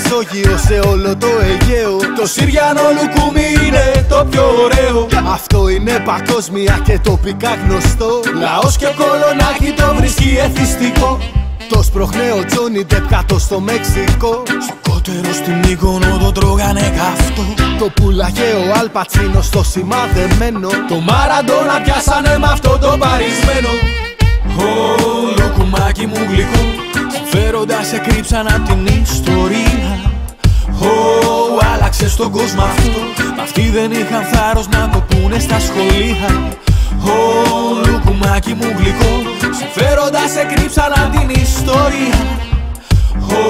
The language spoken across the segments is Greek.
Μεσόγειο, σε όλο το Αιγαίο. Το Συριανό λουκούμι είναι το πιο ωραίο. Αυτό είναι παγκόσμια και τοπικά γνωστό. Λαός και κολονάκι το βρίσκει εθιστικό. Το σπροχνέο Τζόνι Ντεπ κάτω στο Μεξικό. Στο κότερο στην Μύκονο το τρώγανε καυτό. Το πουλαγέ ο Αλ Πατσίνο στο σημαδεμένο. Το Μαραντόνα πιάσανε με αυτό το παρισμένο. Ω, λουκουμάκι μου γλυκό, συμφέροντα σε κρύψαν απ' την ιστορία. Ω, άλλαξε στον κόσμο αυτό, μ' αυτοί δεν είχαν θάρρος να το πούνε στα σχολεία. Ω, λουκουμάκι μου γλυκό, συμφέροντα σε κρύψαν απ' την ιστορία. Ω,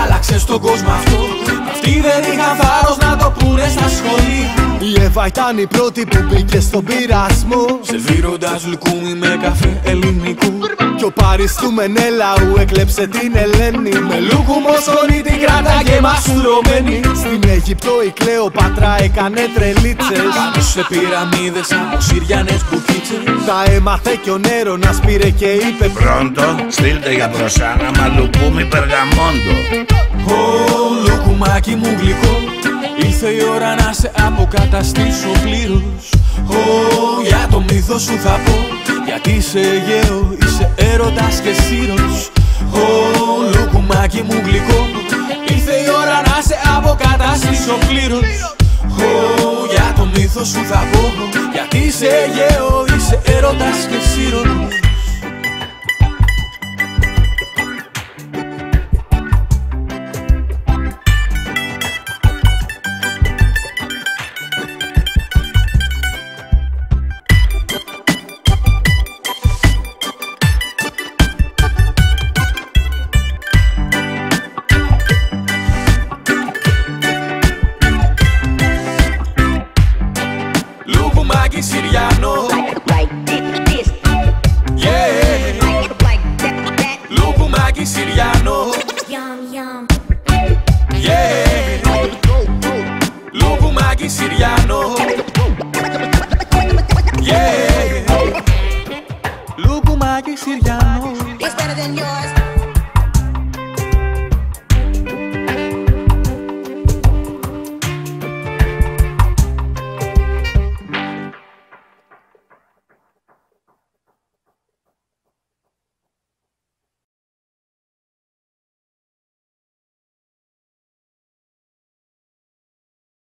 άλλαξε στον κόσμο αυτό, μ' αυτοί δεν είχαν θάρρος να το πούνε στα σχολεία. Η Εύα ήταν η πρώτη που μπήκε στον πειρασμό, σερβίροντας λουκούμι με καφέ ελληνικού. Κι ο Πάρης του Μενέλαου έκλεψε την Ελένη. Με λούκουμο σκόνη την κράταγε μαστουρωμένη. Στην Αίγυπτο η Κλεοπάτρα έκανε τρελίτσες πάνω σε πυραμίδες από Συριανές μπουκίτσες. Τα έμαθε κι ο Νέρονας πήρε και είπε Πronto, στείλτε για μπροσάνα μα λουκούμι περγαμόντο. Ω, λουκουμάκι μου γλυκό, ήρθε η ώρα να σε αποκαταστήσω πλήρως. Ω, για το μύθο σου θα πω, γιατί είσαι Αιγαίο, είσαι έρωτας και σύρος. Ω, λουκουμάκι μου γλυκό, ήρθε η ώρα να σε αποκαταστήσω πλήρως. Ω, για το μύθο σου θα πω, γιατί είσαι Αιγαίο, είσαι έρωτας και σύρος. Λουκουμάκι Συριανό, yeah. Λουκουμάκι Συριανό, yeah. Λουκουμάκι Συριανό, yeah. Λουκουμάκι Συριανό.